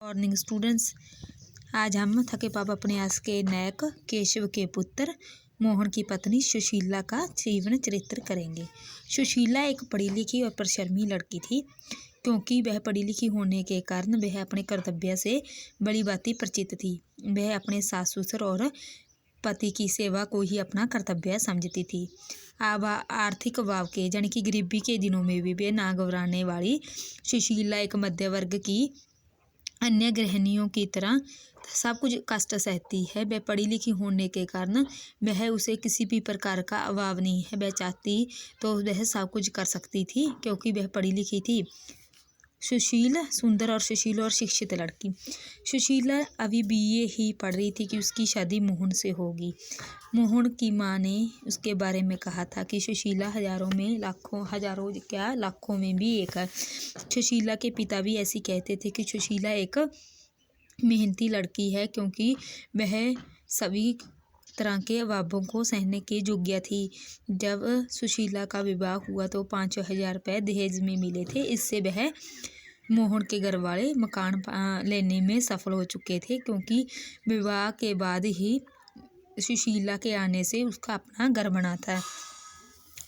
Morning students. आज हम थके पापा अपने आस के नायक केशव के पुत्र मोहन की पत्नी सुशीला का जीवन चरित्र करेंगे। सुशीला एक पढ़ी लिखी और परिश्रमी लड़की थी। क्योंकि वह पढ़ी लिखी होने के कारण वह अपने कर्तव्य से बड़ी बाती परिचित थी। वह अपने सास ससुर और पति की सेवा को ही अपना कर्तव्य समझती थी। अब आर्थिक अभाव के यानी कि गरीबी के दिनों में भी वे ना घबराने वाली सुशीला एक मध्य वर्ग की अन्य गृहिणियों की तरह सब कुछ कष्ट सहती है। वह पढ़ी लिखी होने के कारण वह उसे किसी भी प्रकार का अभाव नहीं है। वह चाहती तो वह सब कुछ कर सकती थी क्योंकि वह पढ़ी लिखी थी। सुशील सुंदर और सुशील और शिक्षित लड़की। सुशीला अभी बीए ही पढ़ रही थी कि उसकी शादी मोहन से होगी। मोहन की माँ ने उसके बारे में कहा था कि सुशीला हजारों में लाखों, हजारों क्या लाखों में भी एक है। सुशीला के पिता भी ऐसी कहते थे कि सुशीला एक मेहनती लड़की है क्योंकि वह सभी तरह के अभावों को सहने के योग्य थी। जब सुशीला का विवाह हुआ तो 5,000 रुपये दहेज में मिले थे। इससे वह मोहन के घर वाले मकान लेने में सफल हो चुके थे क्योंकि विवाह के बाद ही सुशीला के आने से उसका अपना घर बना था।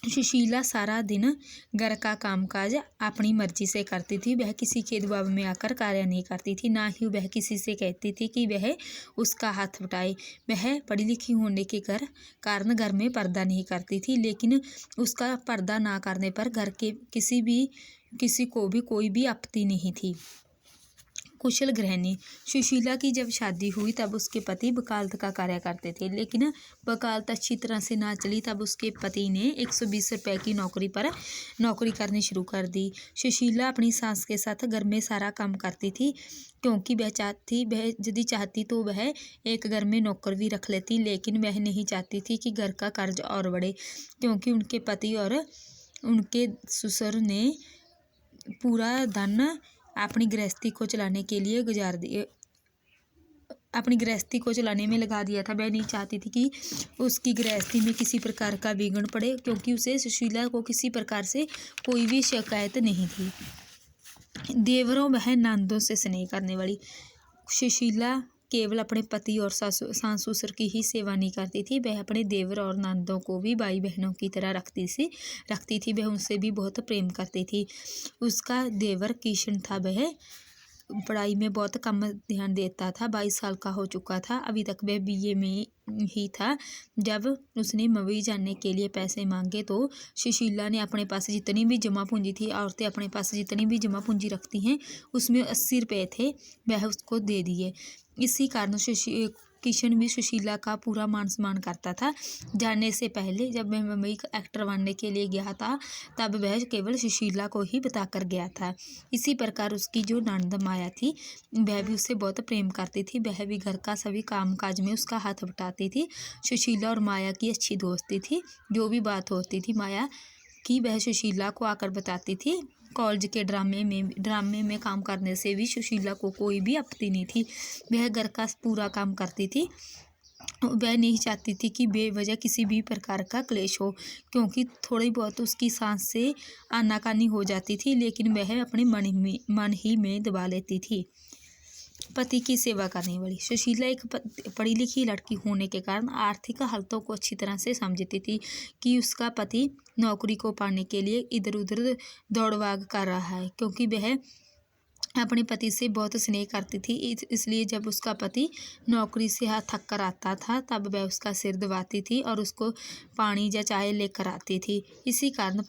सुशीला सारा दिन घर का कामकाज अपनी मर्जी से करती थी। वह किसी के दबाव में आकर कार्य नहीं करती थी, ना ही वह किसी से कहती थी कि वह उसका हाथ बटाए। वह पढ़ी लिखी होने के कारण घर में पर्दा नहीं करती थी, लेकिन उसका पर्दा ना करने पर घर के किसी को भी कोई भी आपत्ति नहीं थी। कुशल गृहिणी। सुशीला की जब शादी हुई तब उसके पति वकालत का कार्य करते थे, लेकिन वकालत अच्छी तरह से ना चली तब उसके पति ने 120 रुपये की नौकरी करनी शुरू कर दी। सुशीला अपनी सास के साथ घर में सारा काम करती थी क्योंकि वह यदि चाहती तो वह एक घर में नौकर भी रख लेती, लेकिन वह नहीं चाहती थी कि घर का कर्ज और बढ़े क्योंकि उनके पति और उनके ससुर ने पूरा धन अपनी गृहस्थी को चलाने में लगा दिया था। वह नहीं चाहती थी कि उसकी गृहस्थी में किसी प्रकार का विघ्न पड़े क्योंकि उसे सुशीला को किसी प्रकार से कोई भी शिकायत नहीं थी। देवरों वह नंदों से स्नेह करने वाली। सुशीला केवल अपने पति और सास ससुर की ही सेवा नहीं करती थी, वह अपने देवर और नंदों को भी भाई बहनों की तरह रखती थी। वह उनसे भी बहुत प्रेम करती थी। उसका देवर किशन था, वह पढ़ाई में बहुत कम ध्यान देता था। 22 साल का हो चुका था, अभी तक वह बीए में ही था। जब उसने मवी जाने के लिए पैसे मांगे तो सुशीला ने अपने पास जितनी भी जमा पूंजी थी, औरतें अपने पास जितनी भी जमा पूंजी रखती हैं उसमें 80 रुपये थे, वह उसको दे दिए। इसी कारण किशन भी सुशीला का पूरा मान सम्मान करता था। जाने से पहले जब वह मुंबई एक्टर बनने के लिए गया था तब वह केवल सुशीला को ही बताकर गया था। इसी प्रकार उसकी जो ननद माया थी वह भी उससे बहुत प्रेम करती थी। वह भी घर का सभी कामकाज में उसका हाथ बटाती थी। सुशीला और माया की अच्छी दोस्ती थी। जो भी बात होती थी माया की वह सुशीला को आकर बताती थी। कॉलेज के ड्रामे में काम करने से भी सुशीला को कोई भी आपत्ति नहीं थी। वह घर का पूरा काम करती थी। वह नहीं चाहती थी कि बेवजह किसी भी प्रकार का क्लेश हो क्योंकि थोड़ी बहुत उसकी सांस से आनाकानी हो जाती थी, लेकिन वह अपने मन ही में दबा लेती थी। पति की सेवा करने वाली। सुशीला एक पढ़ी लिखी लड़की होने के कारण आर्थिक हालतों को अच्छी तरह से समझती थी कि उसका पति नौकरी को पाने के लिए इधर उधर दौड़ भाग कर रहा है क्योंकि वह अपने पति से बहुत स्नेह करती थी। इसलिए जब उसका पति नौकरी से थक कर आता था तब वह उसका सिर दबाती थी और उसको पानी या चाय लेकर आती थी। इसी कारण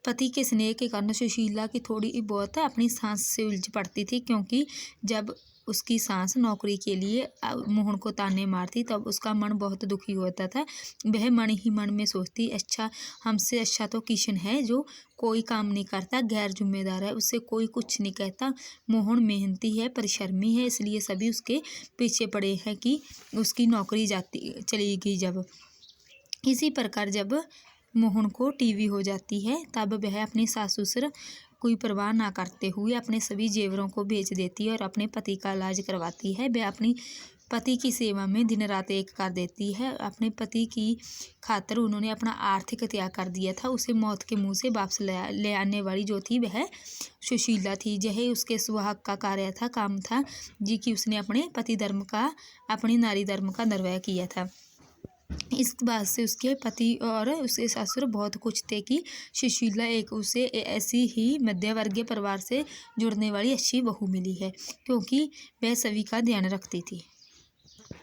पति के स्नेह के कारण सुशीला की थोड़ी बहुत अपनी सांस से उलझ पड़ती थी क्योंकि जब उसकी सांस नौकरी के लिए मोहन को ताने मारती तब उसका मन बहुत दुखी होता था। वह मन ही मन में सोचती, अच्छा हमसे अच्छा तो किशन है जो कोई काम नहीं करता, गैर जिम्मेदार है, उससे कोई कुछ नहीं कहता। मोहन मेहनती है, परिश्रमी है, इसलिए सभी उसके पीछे पड़े हैं कि उसकी नौकरी चली गई। जब इसी प्रकार जब मोहन को टीवी हो जाती है तब वह अपनी सास ससुर कोई परवाह ना करते हुए अपने सभी जेवरों को बेच देती है और अपने पति का इलाज करवाती है। वह अपनी पति की सेवा में दिन रात एक कर देती है। अपने पति की खातिर उन्होंने अपना आर्थिक त्याग कर दिया था। उसे मौत के मुंह से वापस ले आने वाली जो थी वह सुशीला थी। यह उसके सुहाग का कार्य था, काम था जी कि उसने अपने पति धर्म का, अपनी नारी धर्म का निर्वाह किया था। इस बात से उसके पति और उसके ससुर बहुत खुश थे कि सुशीला एक उसे ऐसी ही मध्यवर्गीय परिवार से जुड़ने वाली अच्छी बहू मिली है, क्योंकि वह सभी का ध्यान रखती थी।